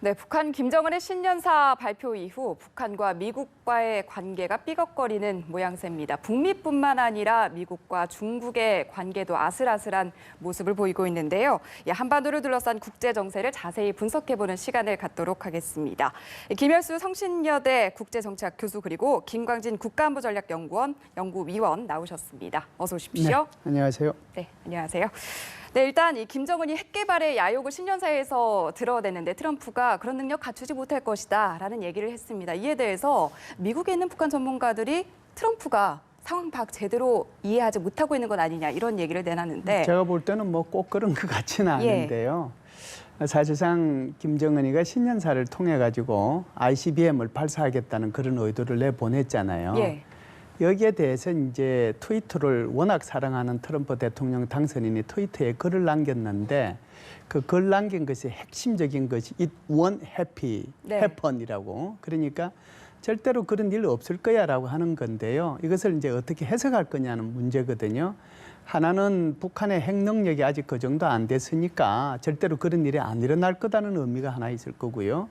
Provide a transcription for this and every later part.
네, 북한 김정은의 신년사 발표 이후 북한과 미국과의 관계가 삐걱거리는 모양새입니다. 북미뿐만 아니라 미국과 중국의 관계도 아슬아슬한 모습을 보이고 있는데요. 한반도를 둘러싼 국제 정세를 자세히 분석해보는 시간을 갖도록 하겠습니다. 김열수 성신여대 국제정치학 교수 그리고 김광진 국가안보전략연구원 연구위원 나오셨습니다. 어서 오십시오. 네, 안녕하세요. 네, 안녕하세요. 네, 일단 이 김정은이 핵 개발의 야욕을 신년사에서 드러냈는데 트럼프가 그런 능력 갖추지 못할 것이다라는 얘기를 했습니다. 이에 대해서 미국에 있는 북한 전문가들이 트럼프가 상황 파악 제대로 이해하지 못하고 있는 건 아니냐 이런 얘기를 내놨는데 제가 볼 때는 뭐 꼭 그런 것 같지는 않은데요. 사실상 김정은이가 신년사를 통해 가지고 ICBM을 발사하겠다는 그런 의도를 내보냈잖아요. 여기에 대해서 이제 트위터를 워낙 사랑하는 트럼프 대통령 당선인이 트위터에 글을 남겼는데 그 글 남긴 것이 핵심적인 것이 it won't happen이라고. 그러니까 절대로 그런 일 없을 거야라고 하는 건데요. 이것을 이제 어떻게 해석할 거냐는 문제거든요. 하나는 북한의 핵 능력이 아직 그 정도 안 됐으니까 절대로 그런 일이 안 일어날 거다는 의미가 하나 있을 거고요.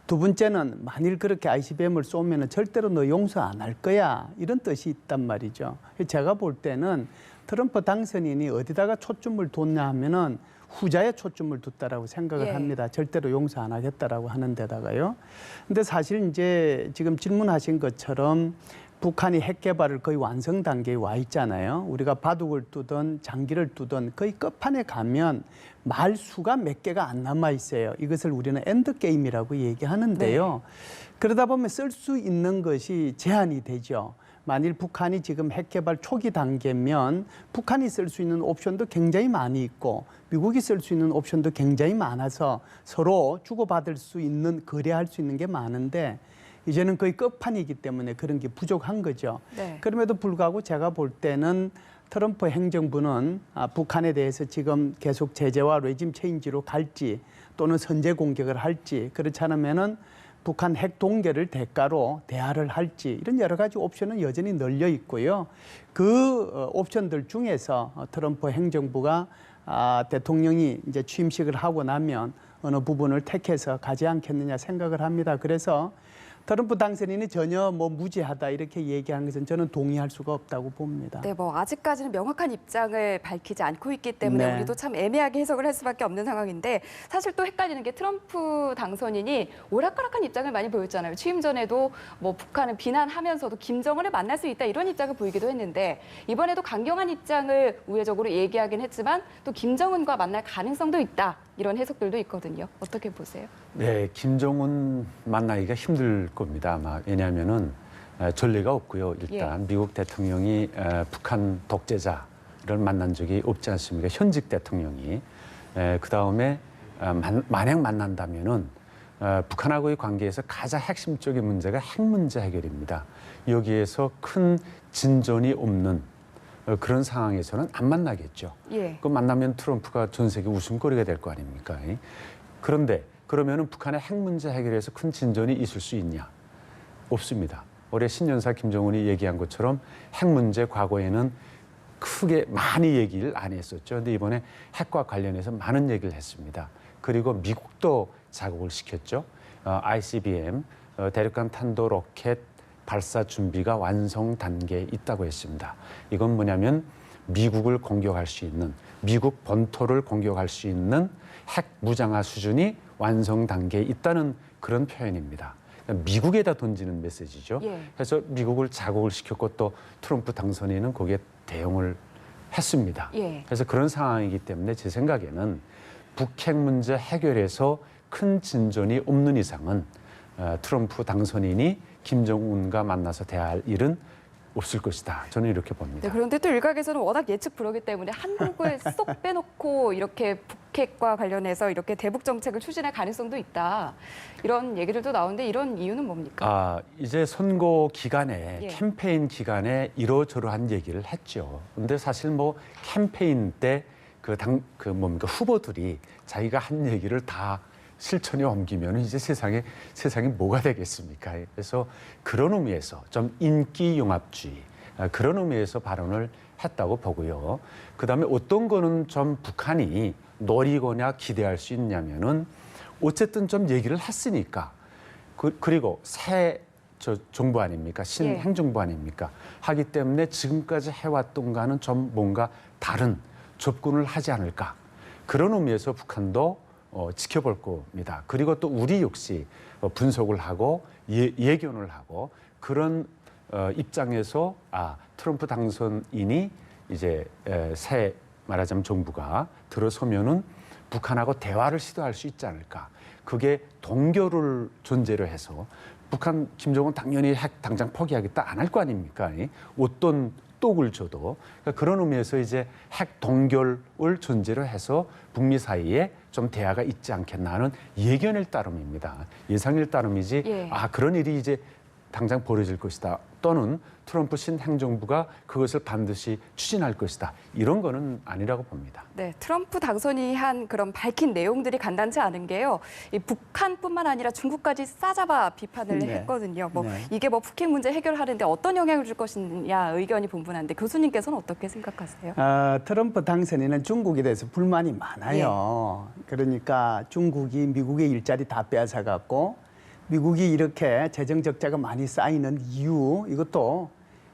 두 번째는 만일 그렇게 ICBM을 쏘면 절대로 너 용서 안 할 거야 이런 뜻이 있단 말이죠. 제가 볼 때는 트럼프 당선인이 어디다가 초점을 뒀냐 하면은 후자에 초점을 뒀다라고 생각을 합니다. 절대로 용서 안 하겠다라고 하는 데다가요. 근데 사실 이제 지금 질문하신 것처럼 북한이 핵 개발을 거의 완성 단계에 와 있잖아요. 우리가 바둑을 두든 장기를 두든 거의 끝판에 가면 말수가 몇 개가 안 남아 있어요. 이것을 우리는 엔드게임이라고 얘기하는데요. 그러다 보면 쓸 수 있는 것이 제한이 되죠. 만일 북한이 지금 핵 개발 초기 단계면 북한이 쓸 수 있는 옵션도 굉장히 많이 있고 미국이 쓸 수 있는 옵션도 굉장히 많아서 서로 주고받을 수 있는, 거래할 수 있는 게 많은데 이제는 거의 끝판이기 때문에 그런 게 부족한 거죠. 그럼에도 불구하고 제가 볼 때는 트럼프 행정부는 북한에 대해서 지금 계속 제재와 레짐 체인지로 갈지 또는 선제 공격을 할지 그렇지 않으면은 북한 핵 동결을 대가로 대화를 할지 이런 여러 가지 옵션은 여전히 널려 있고요. 그 옵션들 중에서 트럼프 행정부가 대통령이 이제 취임식을 하고 나면 어느 부분을 택해서 가지 않겠느냐 생각을 합니다. 그래서 트럼프 당선인이 전혀 뭐 무지하다 이렇게 얘기하는 것은 저는 동의할 수가 없다고 봅니다. 네, 뭐 아직까지는 명확한 입장을 밝히지 않고 있기 때문에 우리도 참 애매하게 해석을 할 수밖에 없는 상황인데 사실 또 헷갈리는 게 트럼프 당선인이 오락가락한 입장을 많이 보였잖아요. 취임 전에도 뭐 북한을 비난하면서도 김정은을 만날 수 있다 이런 입장을 보이기도 했는데 이번에도 강경한 입장을 우회적으로 얘기하긴 했지만 또 김정은과 만날 가능성도 있다. 이런 해석들도 있거든요. 어떻게 보세요? 네, 김정은 만나기가 힘들 겁니다. 아마 왜냐하면은 전례가 없고요. 일단 미국 대통령이 북한 독재자를 만난 적이 없지 않습니까? 현직 대통령이 그 다음에 만약 만난다면은 북한하고의 관계에서 가장 핵심적인 문제가 핵 문제 해결입니다. 여기에서 큰 진전이 없는 그런 상황에서는 안 만나겠죠. 그 만나면 트럼프가 전 세계 웃음거리가 될 거 아닙니까? 그런데 그러면은 북한의 핵 문제 해결에서 큰 진전이 있을 수 있냐? 없습니다. 올해 신년사 김정은이 얘기한 것처럼 핵 문제 과거에는 크게 많이 얘기를 안 했었죠. 근데 이번에 핵과 관련해서 많은 얘기를 했습니다. 그리고 미국도 자극을 시켰죠. ICBM, 대륙간 탄도 로켓 발사 준비가 완성 단계에 있다고 했습니다. 이건 뭐냐면 미국을 공격할 수 있는, 미국 본토를 공격할 수 있는 핵 무장화 수준이 완성 단계에 있다는 그런 표현입니다. 미국에다 던지는 메시지죠. 그래서 미국을 자극을 시켰고 또 트럼프 당선인은 거기에 대응을 했습니다. 그래서 그런 상황이기 때문에 제 생각에는 북핵 문제 해결에서 큰 진전이 없는 이상은 트럼프 당선인이 김정은과 만나서 대화할 일은 없을 것이다. 저는 이렇게 봅니다. 네, 그런데 또 일각에서는 워낙 예측 불허기 때문에 한국을 쏙 빼놓고 이렇게 북핵과 관련해서 이렇게 대북 정책을 추진할 가능성도 있다. 이런 얘기들도 나오는데 이런 이유는 뭡니까? 이제 선거 기간에 캠페인 기간에 이러저러한 얘기를 했죠. 근데 사실 뭐 캠페인 때 후보들이 자기가 한 얘기를 다 실천에 옮기면 이제 세상이 뭐가 되겠습니까? 그래서 그런 의미에서 좀 인기 융합주의 그런 의미에서 발언을 했다고 보고요. 그다음에 어떤 거는 좀 북한이 노리거나 기대할 수 있냐면은 어쨌든 좀 얘기를 했으니까 그리고 새 정부 아닙니까? 신행정부 아닙니까? 하기 때문에 지금까지 해왔던 거는 좀 뭔가 다른 접근을 하지 않을까. 그런 의미에서 북한도 지켜볼 겁니다. 그리고 또 우리 역시 분석을 하고 예견을 하고 그런 입장에서 트럼프 당선인이 이제 새 말하자면 정부가 들어서면은 북한하고 대화를 시도할 수 있지 않을까. 그게 동결을 전제로 해서 북한 김정은 당연히 핵 당장 포기하겠다 안 할 거 아닙니까? 어떤 똑을 줘도 그러니까 그런 의미에서 이제 핵 동결을 전제로 해서 북미 사이에 좀 대화가 있지 않겠나 하는 예견일 따름입니다. 예상일 따름이지 예. 그런 일이 이제 당장 벌어질 것이다. 또는 트럼프 신행정부가 그것을 반드시 추진할 것이다. 이런 거는 아니라고 봅니다. 네, 트럼프 당선인이 한 그런 밝힌 내용들이 간단치 않은 게요. 이 북한뿐만 아니라 중국까지 싸잡아 비판을 네. 했거든요. 네. 이게 북핵 문제 해결하는데 어떤 영향을 줄 것이냐 의견이 분분한데 교수님께서는 어떻게 생각하세요? 트럼프 당선인은 중국에 대해서 불만이 많아요. 그러니까 중국이 미국의 일자리 다 빼앗아갖고 미국이 이렇게 재정 적자가 많이 쌓이는 이유 이것도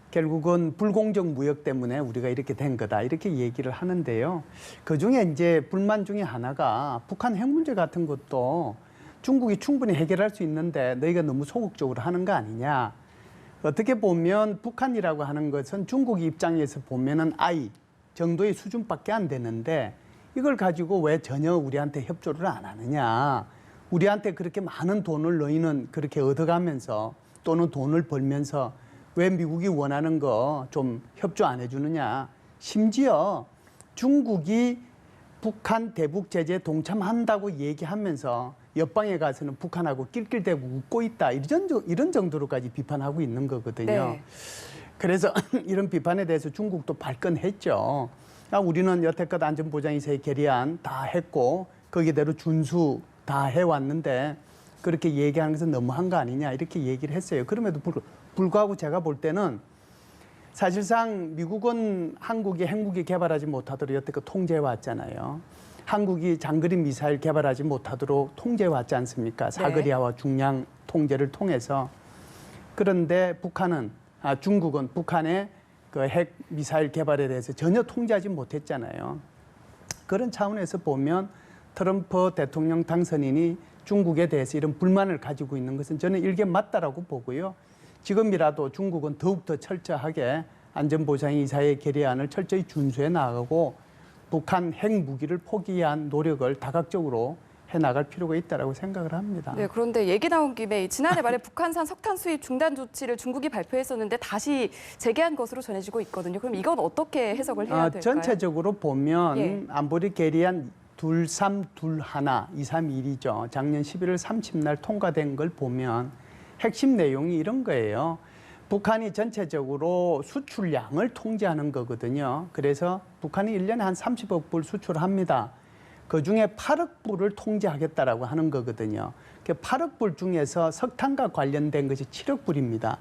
결국은 불공정 무역 때문에 우리가 이렇게 된 거다 이렇게 얘기를 하는데요. 그중에 이제 불만 중에 하나가 북한 핵 문제 같은 것도 중국이 충분히 해결할 수 있는데 너희가 너무 소극적으로 하는 거 아니냐. 어떻게 보면 북한이라고 하는 것은 중국 입장에서 보면은 아이 정도의 수준밖에 안 되는데 이걸 가지고 왜 전혀 우리한테 협조를 안 하느냐. 우리한테 그렇게 많은 돈을 너희는 그렇게 얻어가면서 또는 돈을 벌면서 왜 미국이 원하는 거 좀 협조 안 해주느냐. 심지어 중국이 북한 대북 제재에 동참한다고 얘기하면서 옆방에 가서는 북한하고 낄낄대고 웃고 있다. 이런 정도로까지 비판하고 있는 거거든요. 네. 그래서 이런 비판에 대해서 중국도 발끈했죠. 우리는 여태껏 안전보장이사의 결의안 다 했고 거기대로 준수 다 해왔는데 그렇게 얘기하는 것은 너무한 거 아니냐 이렇게 얘기를 했어요. 그럼에도 불구하고 제가 볼 때는 사실상 미국은 한국이 핵무기 개발하지 못하도록 여태껏 통제해왔잖아요. 한국이 장거리 미사일 개발하지 못하도록 통제해왔지 않습니까? 사거리화와 중량 통제를 통해서. 그런데 중국은 북한의 그 핵 미사일 개발에 대해서 전혀 통제하지 못했잖아요. 그런 차원에서 보면 트럼프 대통령 당선인이 중국에 대해서 이런 불만을 가지고 있는 것은 저는 일개 맞다라고 보고요. 지금이라도 중국은 더욱더 철저하게 안전보장이사의 결의안을 철저히 준수해 나가고 북한 핵무기를 포기한 노력을 다각적으로 해나갈 필요가 있다고 생각을 합니다. 네, 그런데 얘기 나온 김에 지난해 말에 북한산 석탄 수입 중단 조치를 중국이 발표했었는데 다시 재개한 것으로 전해지고 있거든요. 그럼 이건 어떻게 해석을 해야 될까요? 전체적으로 보면 예. 안보리 결의안 2321, 231이죠. 작년 11월 30날 통과된 걸 보면 핵심 내용이 이런 거예요. 북한이 전체적으로 수출량을 통제하는 거거든요. 그래서 북한이 1년에 한 30억 불 수출합니다. 그중에 8억 불을 통제하겠다라고 하는 거거든요. 8억 불 중에서 석탄과 관련된 것이 7억 불입니다.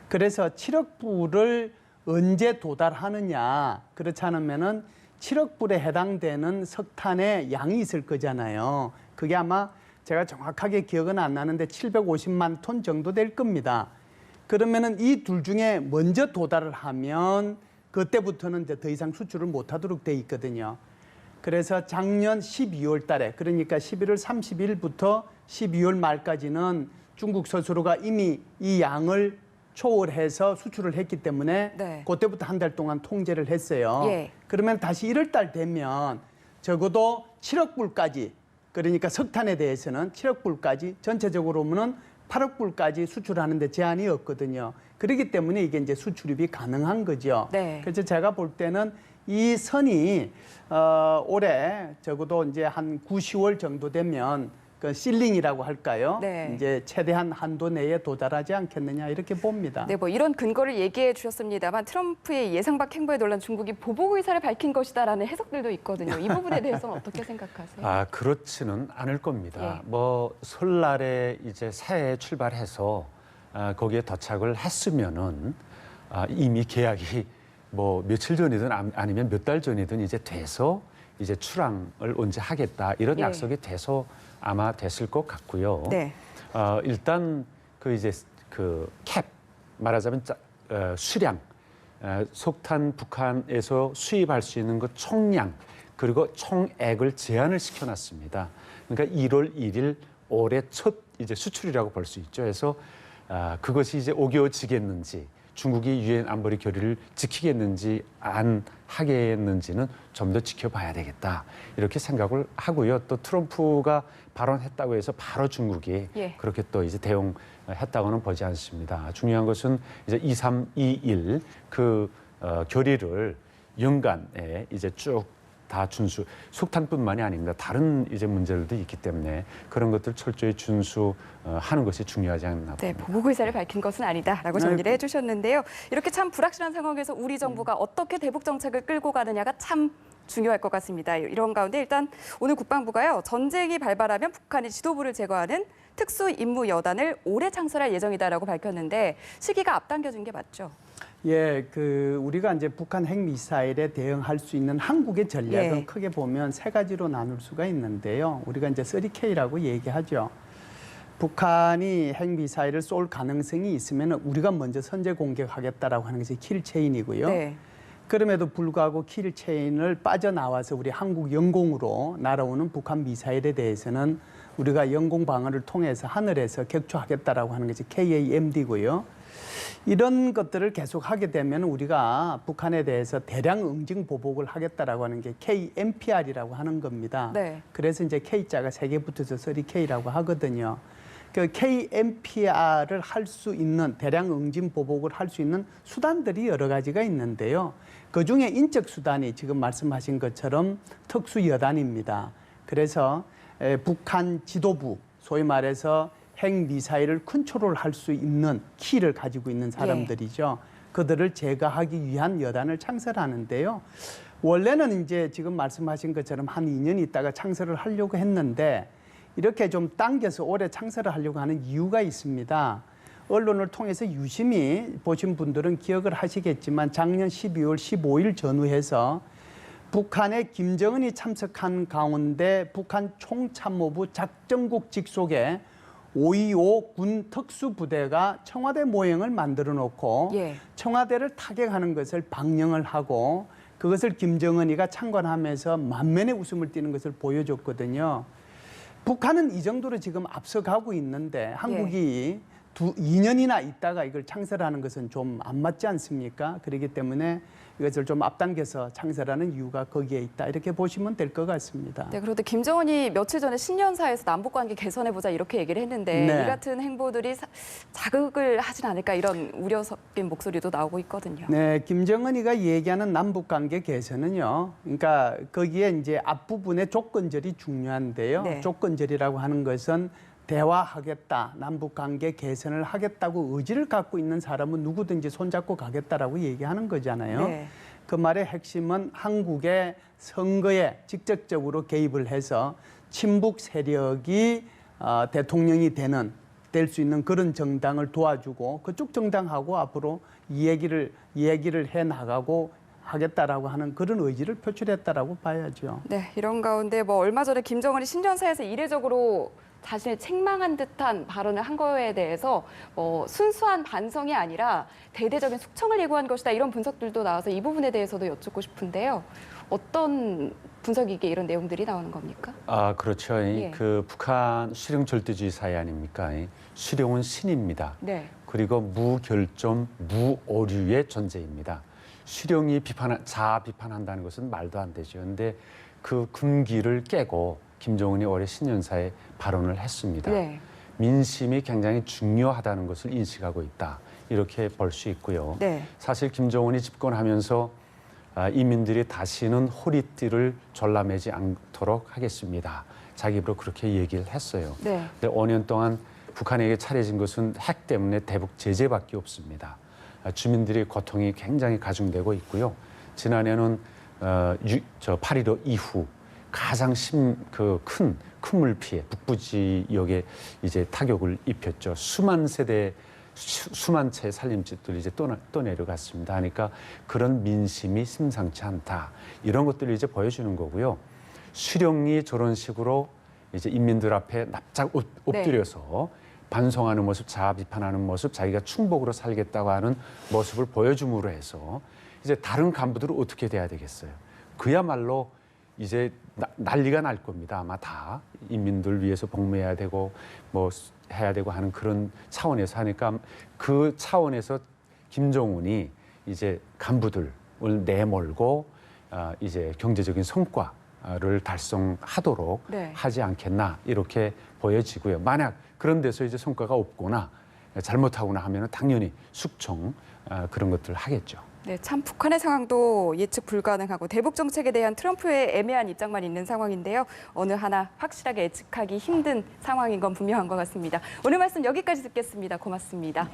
그래서 7억 불을 언제 도달하느냐. 그렇지 않으면은 7억 불에 해당되는 석탄의 양이 있을 거잖아요. 그게 아마 제가 정확하게 기억은 안 나는데 750만 톤 정도 될 겁니다. 그러면은 이 둘 중에 먼저 도달을 하면 그때부터는 이제 더 이상 수출을 못 하도록 돼 있거든요. 그래서 작년 12월 달에 그러니까 11월 30일부터 12월 말까지는 중국 스스로가 이미 이 양을 초월해서 수출을 했기 때문에 네. 그때부터 한 달 동안 통제를 했어요. 예. 그러면 다시 1월 달 되면 적어도 7억 불까지 그러니까 석탄에 대해서는 7억 불까지 전체적으로 보면 8억 불까지 수출하는 데 제한이 없거든요. 그렇기 때문에 이게 이제 수출입이 가능한 거죠. 네. 그래서 제가 볼 때는 이 선이 올해 적어도 이제 한 9, 10월 정도 되면 그 실링이라고 할까요? 네. 이제 최대한 한도 내에 도달하지 않겠느냐 이렇게 봅니다. 네, 이런 근거를 얘기해 주셨습니다만 트럼프의 예상 밖 행보에 놀란 중국이 보복 의사를 밝힌 것이다라는 해석들도 있거든요. 이 부분에 대해서는 어떻게 생각하세요? 그렇지는 않을 겁니다. 예. 설날에 이제 새해에 출발해서 거기에 도착을 했으면은 이미 계약이 며칠 전이든 아니면 몇 달 전이든 이제 돼서 이제 출항을 언제 하겠다 이런 예. 약속이 돼서 아마 됐을 것 같고요. 네. 일단 그 이제 그 캡 말하자면 수량 속탄 북한에서 수입할 수 있는 그 총량 그리고 총액을 제한을 시켜놨습니다. 그러니까 1월 1일 올해 첫 이제 수출이라고 볼 수 있죠. 그래서 그것이 이제 오겨지겠는지 중국이 유엔 안보리 결의를 지키겠는지 안 하겠는지는 좀 더 지켜봐야 되겠다 이렇게 생각을 하고요. 또 트럼프가 발언했다고 해서 바로 중국이 예. 그렇게 또 이제 대응했다고는 보지 않습니다. 중요한 것은 이제 2321 그 결의를 연간에 이제 쭉 다 속탄뿐만이 아닙니다. 다른 이제 문제들도 있기 때문에 그런 것들 철저히 준수하는 것이 중요하지 않나 봅니다. 네, 보복 의사를 밝힌 것은 아니다라고 정리를 해주셨는데요. 이렇게 참 불확실한 상황에서 우리 정부가 어떻게 대북 정책을 끌고 가느냐가 참 중요할 것 같습니다. 이런 가운데 일단 오늘 국방부가요. 전쟁이 발발하면 북한의 지도부를 제거하는 특수임무여단을 올해 창설할 예정이다라고 밝혔는데 시기가 앞당겨진 게 맞죠? 예, 우리가 이제 북한 핵미사일에 대응할 수 있는 한국의 전략은 예. 크게 보면 세 가지로 나눌 수가 있는데요. 우리가 이제 3K라고 얘기하죠. 북한이 핵미사일을 쏠 가능성이 있으면 우리가 먼저 선제 공격하겠다라고 하는 것이 킬체인이고요. 네. 그럼에도 불구하고 킬체인을 빠져나와서 우리 한국 영공으로 날아오는 북한 미사일에 대해서는 우리가 영공 방어를 통해서 하늘에서 격추하겠다라고 하는 것이 KAMD고요. 이런 것들을 계속 하게 되면 우리가 북한에 대해서 대량 응징 보복을 하겠다라고 하는 게 KMPR이라고 하는 겁니다. 네. 그래서 이제 K자가 3개 붙어서 3K라고 하거든요. 그 KMPR을 할 수 있는 대량 응징 보복을 할 수 있는 수단들이 여러 가지가 있는데요. 그중에 인적 수단이 지금 말씀하신 것처럼 특수여단입니다. 그래서 북한 지도부, 소위 말해서 핵미사일을 컨트롤할 수 있는 키를 가지고 있는 사람들이죠. 그들을 제거하기 위한 여단을 창설하는데요. 원래는 이제 지금 말씀하신 것처럼 한 2년 있다가 창설을 하려고 했는데 이렇게 좀 당겨서 올해 창설을 하려고 하는 이유가 있습니다. 언론을 통해서 유심히 보신 분들은 기억을 하시겠지만 작년 12월 15일 전후해서 북한의 김정은이 참석한 가운데 북한 총참모부 작전국 직속에 525 군 특수부대가 청와대 모형을 만들어 놓고 예. 청와대를 타격하는 것을 방영을 하고 그것을 김정은이가 참관하면서 만면의 웃음을 띠는 것을 보여줬거든요. 북한은 이 정도로 지금 앞서가고 있는데 한국이 2년이나 있다가 이걸 창설하는 것은 좀 안 맞지 않습니까? 그렇기 때문에 이것을 좀 앞당겨서 창설하는 이유가 거기에 있다. 이렇게 보시면 될 것 같습니다. 네, 그런데 김정은이 며칠 전에 신년사에서 남북관계 개선해보자 이렇게 얘기를 했는데 네. 이 같은 행보들이 자극을 하진 않을까 이런 우려 섞인 목소리도 나오고 있거든요. 네, 김정은이가 얘기하는 남북관계 개선은요. 그러니까 거기에 이제 앞부분의 조건절이 중요한데요. 네. 조건절이라고 하는 것은 대화하겠다, 남북관계 개선을 하겠다고 의지를 갖고 있는 사람은 누구든지 손잡고 가겠다라고 얘기하는 거잖아요. 네. 그 말의 핵심은 한국의 선거에 직접적으로 개입을 해서 친북 세력이 대통령이 될 수 있는 그런 정당을 도와주고 그쪽 정당하고 앞으로 얘기를 해 나가고 하겠다라고 하는 그런 의지를 표출했다라고 봐야죠. 네, 이런 가운데 뭐 얼마 전에 김정은이 신년사에서 이례적으로 자신을 책망한 듯한 발언을 한 거에 대해서 순수한 반성이 아니라 대대적인 숙청을 예고한 것이다 이런 분석들도 나와서 이 부분에 대해서도 여쭙고 싶은데요. 어떤 분석이기에 이런 내용들이 나오는 겁니까? 아, 그렇죠. 예. 그 북한 수령 절대주의 사회 아닙니까? 수령은 신입니다. 네. 그리고 무결점, 무오류의 존재입니다. 수령이 자아 비판한다는 것은 말도 안 되죠. 그런데 그 금기를 깨고 김정은이 올해 신년사에 발언을 했습니다. 네. 민심이 굉장히 중요하다는 것을 인식하고 있다. 이렇게 볼 수 있고요. 네. 사실 김정은이 집권하면서 이민들이 다시는 허리띠를 졸라매지 않도록 하겠습니다. 자기 입으로 그렇게 얘기를 했어요. 네. 근데 5년 동안 북한에게 차려진 것은 핵 때문에 대북 제재밖에 없습니다. 주민들의 고통이 굉장히 가중되고 있고요. 지난해는 8.15 이후 가장 큰 물피해 북부 지역에 이제 타격을 입혔죠. 수만 세대 수만 채의 살림집들이 이제 또 내려갔습니다. 하니까 그런 민심이 심상치 않다. 이런 것들을 이제 보여주는 거고요. 수령이 저런 식으로 이제 인민들 앞에 납작 엎드려서 반성하는 모습, 자아 비판하는 모습, 자기가 충복으로 살겠다고 하는 모습을 보여줌으로 해서 이제 다른 간부들은 어떻게 돼야 되겠어요? 그야말로 이제 난리가 날 겁니다. 아마 다 인민들 위해서 복무해야 되고 뭐 해야 되고 하는 그런 차원에서 하니까 그 차원에서 김정은이 이제 간부들을 내몰고 이제 경제적인 성과를 달성하도록 하지 않겠나 이렇게 보여지고요. 만약 그런 데서 이제 성과가 없거나 잘못하거나 하면은 당연히 숙청 그런 것들을 하겠죠. 네, 참 북한의 상황도 예측 불가능하고 대북 정책에 대한 트럼프의 애매한 입장만 있는 상황인데요. 어느 하나 확실하게 예측하기 힘든 상황인 건 분명한 것 같습니다. 오늘 말씀 여기까지 듣겠습니다. 고맙습니다.